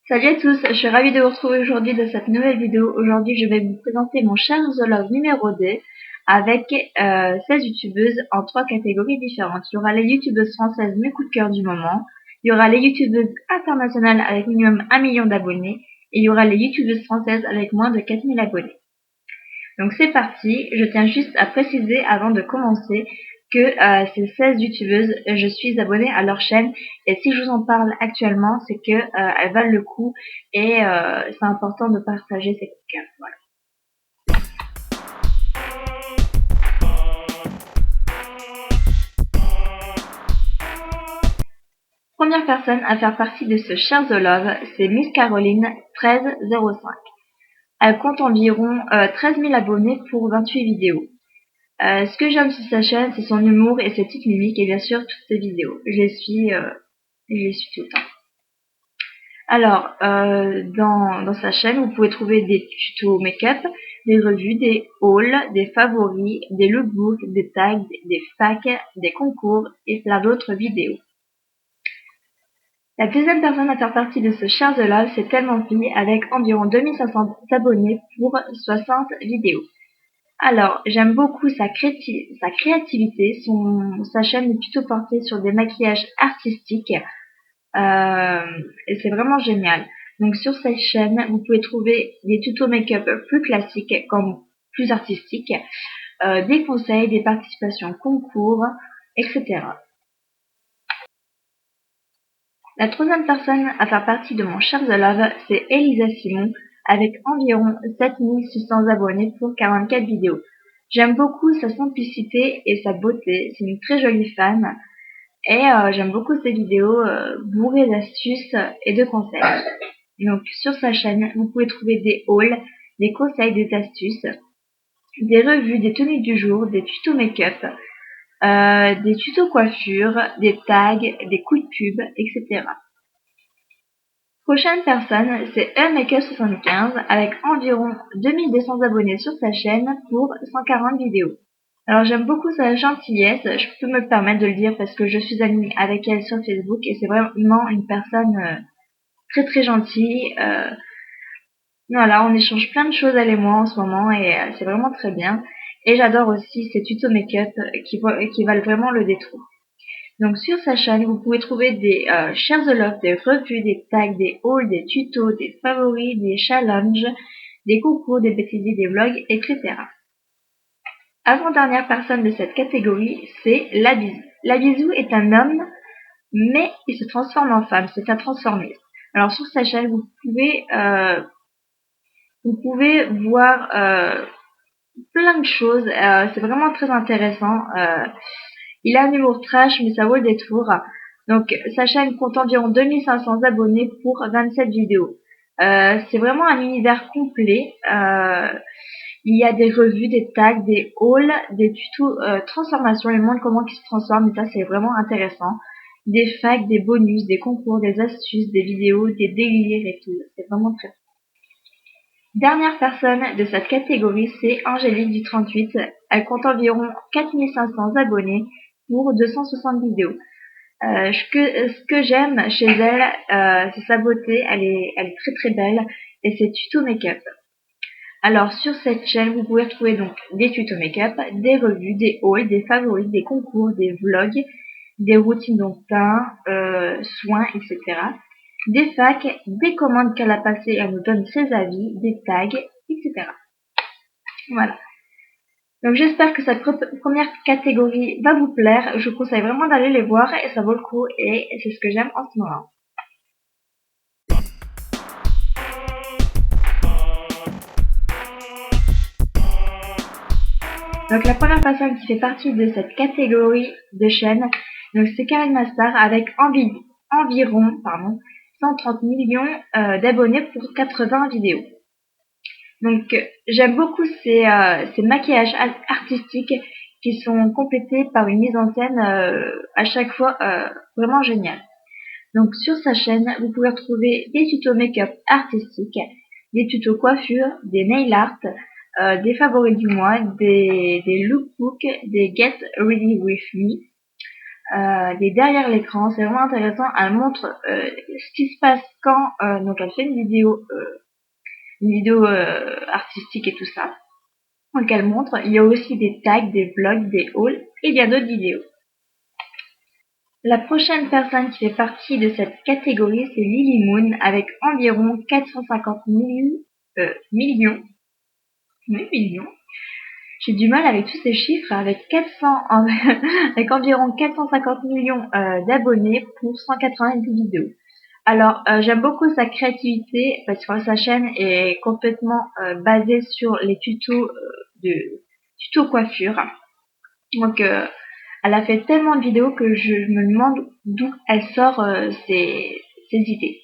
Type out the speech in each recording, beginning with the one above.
Salut à tous, je suis ravie de vous retrouver aujourd'hui dans cette nouvelle vidéo. Aujourd'hui, je vais vous présenter mon cher The Love numéro 2 avec 16 youtubeuses en 3 catégories différentes. Il y aura les youtubeuses françaises, mes coups de cœur du moment. Il y aura les youtubeuses internationales avec minimum 1 million d'abonnés. Et il y aura les youtubeuses françaises avec moins de 4000 abonnés. Donc c'est parti, je tiens juste à préciser avant de commencer que ces 16 youtubeuses, je suis abonnée à leur chaîne et si je vous en parle actuellement, c'est que elles valent le coup et c'est important de partager ces coups de cœur. Voilà. Première personne à faire partie de ce Share the Love, c'est Miss Caroline 1305. Elle compte environ 13 000 abonnés pour 28 vidéos. Ce que j'aime sur sa chaîne, c'est son humour et ses petites mimiques et bien sûr toutes ses vidéos. Je les suis tout le temps. Alors, dans sa chaîne, vous pouvez trouver des tutos make-up, des revues, des hauls, des favoris, des lookbooks, des tags, des facts, des concours et plein d'autres vidéos. La deuxième personne à faire partie de ce Share the Love, c'est Tellement Fille avec environ 2500 abonnés pour 60 vidéos. Alors, j'aime beaucoup sa créativité, sa chaîne est plutôt portée sur des maquillages artistiques et c'est vraiment génial. Donc sur cette chaîne, vous pouvez trouver des tutos make-up plus classiques comme plus artistiques, des conseils, des participations concours, etc. La troisième personne à faire partie de mon Share the Love, c'est Elisa Simon avec environ 7600 abonnés pour 44 vidéos. J'aime beaucoup sa simplicité et sa beauté, c'est une très jolie femme et j'aime beaucoup ses vidéos bourrées d'astuces et de conseils. Donc sur sa chaîne, vous pouvez trouver des hauls, des conseils, des astuces, des revues, des tenues du jour, des tutos make-up, des tutos coiffure, des tags, des coups de pub, etc. Prochaine personne, c'est eMakeup75 avec environ 2200 abonnés sur sa chaîne pour 140 vidéos. Alors j'aime beaucoup sa gentillesse, je peux me permettre de le dire parce que je suis amie avec elle sur Facebook et c'est vraiment une personne très très gentille. Voilà, on échange plein de choses elle et moi en ce moment et c'est vraiment très bien. Et j'adore aussi ses tutos make-up qui valent vraiment le détour. Donc sur sa chaîne, vous pouvez trouver des Share the Love, des revues, des tags, des hauls, des tutos, des favoris, des challenges, des concours, des bêtises, des vlogs, etc. Avant-dernière personne de cette catégorie, c'est La Bisou. La Bisou est un homme, mais il se transforme en femme, c'est un transformiste. Alors sur sa chaîne, vous pouvez voir plein de choses, c'est vraiment très intéressant. Il a un humour trash, mais ça vaut le détour. Donc, sa chaîne compte environ 2500 abonnés pour 27 vidéos. C'est vraiment un univers complet. Il y a des revues, des tags, des hauls, des tutos transformation, il montre comment ils se transforment, et ça c'est vraiment intéressant. Des facts, des bonus, des concours, des astuces, des vidéos, des délires et tout. C'est vraiment très. Dernière personne de cette catégorie, c'est Angélique du 38. Elle compte environ 4500 abonnés pour 260 vidéos. Ce que j'aime chez elle, c'est sa beauté, elle est très très belle et ses tutos make-up. Alors sur cette chaîne, vous pouvez retrouver donc des tutos make-up, des revues, des hauls, des favoris, des concours, des vlogs, des routines donc teint, soins, etc. Des facs, des commandes qu'elle a passées, elle nous donne ses avis, des tags, etc. Voilà. Donc j'espère que cette première catégorie va vous plaire. Je vous conseille vraiment d'aller les voir et ça vaut le coup et c'est ce que j'aime en ce moment. Donc la première personne qui fait partie de cette catégorie de chaîne, donc c'est Karine Massar avec environ 130 millions d'abonnés pour 80 vidéos. Donc j'aime beaucoup ces maquillages artistiques qui sont complétés par une mise en scène à chaque fois vraiment géniale. Donc sur sa chaîne, vous pouvez retrouver des tutos make-up artistiques, des tutos coiffure, des nail art, des favoris du mois, des lookbooks, des Get Ready With Me, des derrière l'écran. C'est vraiment intéressant. Elle montre ce qui se passe quand donc elle fait une vidéo artistique et tout ça. Donc elle montre. Il y a aussi des tags, des vlogs, des hauls et bien d'autres vidéos. La prochaine personne qui fait partie de cette catégorie, c'est Lily Moon avec environ 450 millions. J'ai du mal avec tous ces chiffres, avec avec environ 450 millions d'abonnés pour 190 vidéos. Alors, j'aime beaucoup sa créativité parce que sa chaîne est complètement basée sur les tutos tutos coiffure. Donc, elle a fait tellement de vidéos que je me demande d'où elle sort ses idées.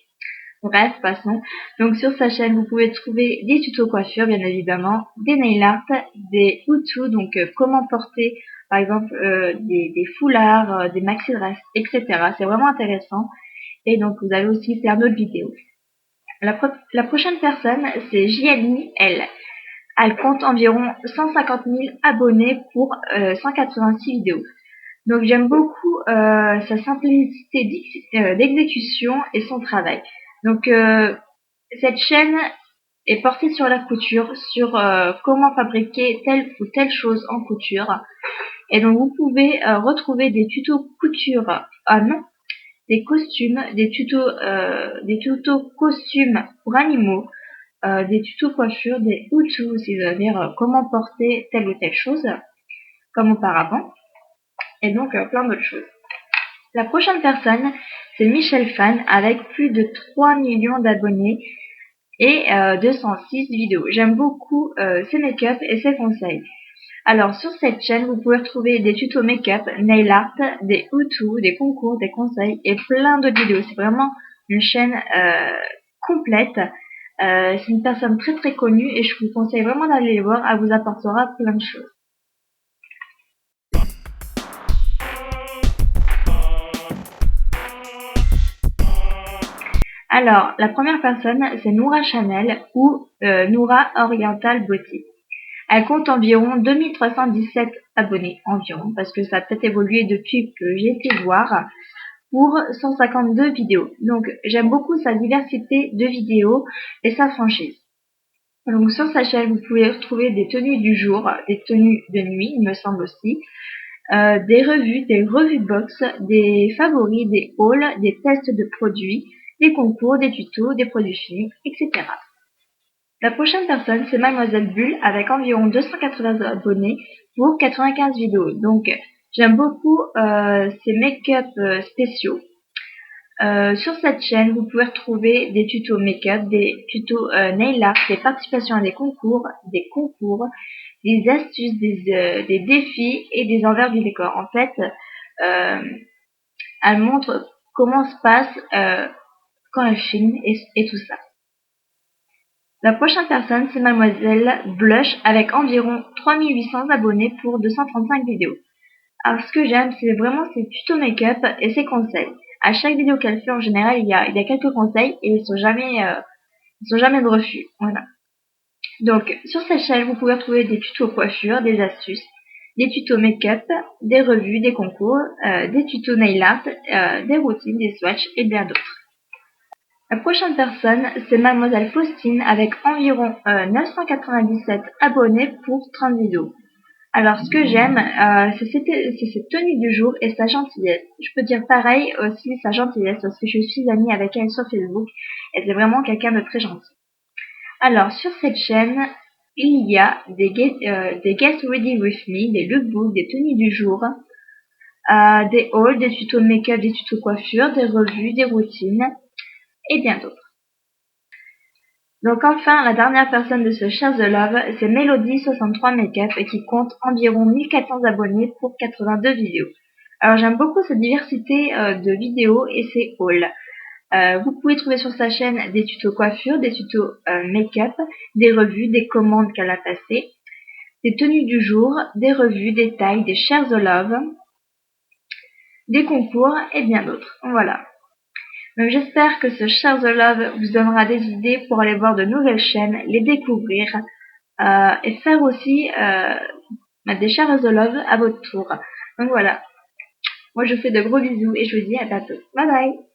Bref, passons. Donc sur sa chaîne, vous pouvez trouver des tutos coiffure, bien évidemment, des nail art, des how-to, donc comment porter, par exemple, des foulards, des maxi dress, etc. C'est vraiment intéressant. Et donc vous allez aussi faire d'autres vidéos. La prochaine personne, c'est JLI, elle compte environ 150 000 abonnés pour 186 vidéos. Donc j'aime beaucoup sa simplicité d'exécution et son travail. Donc cette chaîne est portée sur la couture, sur comment fabriquer telle ou telle chose en couture. Et donc vous pouvez retrouver des tutos couture, des costumes, des tutos costumes pour animaux, des tutos coiffure, des how-to, c'est-à-dire comment porter telle ou telle chose, comme auparavant, et donc plein d'autres choses. La prochaine personne, c'est Michel Fan avec plus de 3 millions d'abonnés et 206 vidéos. J'aime beaucoup ses make-up et ses conseils. Alors sur cette chaîne, vous pouvez retrouver des tutos make-up, nail art, des how-to, des concours, des conseils et plein d'autres vidéos. C'est vraiment une chaîne complète. C'est une personne très très connue et je vous conseille vraiment d'aller les voir. Elle vous apportera plein de choses. Alors, la première personne, c'est Noura Chanel ou Noura Oriental Beauty. Elle compte environ 2317 abonnés, environ, parce que ça a peut-être évolué depuis que j'ai été voir, pour 152 vidéos. Donc, j'aime beaucoup sa diversité de vidéos et sa franchise. Donc, sur sa chaîne, vous pouvez retrouver des tenues du jour, des tenues de nuit, il me semble aussi, des revues box, des favoris, des hauls, des tests de produits, des concours, des tutos, des produits finis, etc. La prochaine personne, c'est Mademoiselle Bulle avec environ 280 abonnés pour 95 vidéos. Donc, j'aime beaucoup ses make-up spéciaux. Sur cette chaîne, vous pouvez retrouver des tutos make-up, des tutos nail art, des participations à des concours, des astuces, des défis et des envers du décor. En fait, elle montre comment se passe quand elle filme et tout ça. La prochaine personne, c'est Mademoiselle Blush avec environ 3800 abonnés pour 235 vidéos. Alors ce que j'aime, c'est vraiment ses tutos make-up et ses conseils. À chaque vidéo qu'elle fait, en général, il y a quelques conseils et ils sont jamais de refus. Voilà. Donc sur cette chaîne, vous pouvez retrouver des tutos coiffure, des astuces, des tutos make-up, des revues, des concours, des tutos nail art, des routines, des swatchs et bien d'autres. La prochaine personne, c'est Mademoiselle Faustine avec environ 997 abonnés pour 30 vidéos. Alors, ce que j'aime, c'est cette tenue du jour et sa gentillesse. Je peux dire pareil aussi sa gentillesse parce que je suis amie avec elle sur Facebook et c'est vraiment quelqu'un de très gentil. Alors, sur cette chaîne, il y a des Guest Ready With Me, des lookbooks, des tenues du jour, des hauls, des tutos make-up, des tutos coiffure, des revues, des routines et bien d'autres. Donc enfin, la dernière personne de ce Share the Love, c'est Melody63 Makeup qui compte environ 1400 abonnés pour 82 vidéos. Alors j'aime beaucoup cette diversité de vidéos et ses hauls. Vous pouvez trouver sur sa chaîne des tutos coiffure, des tutos make-up, des revues, des commandes qu'elle a passées, des tenues du jour, des revues, des tailles, des Share the Love, des concours et bien d'autres. Voilà. Donc j'espère que ce Share the Love vous donnera des idées pour aller voir de nouvelles chaînes, les découvrir et faire aussi des Share the Love à votre tour. Donc voilà. Moi, je vous fais de gros bisous et je vous dis à bientôt. Bye bye!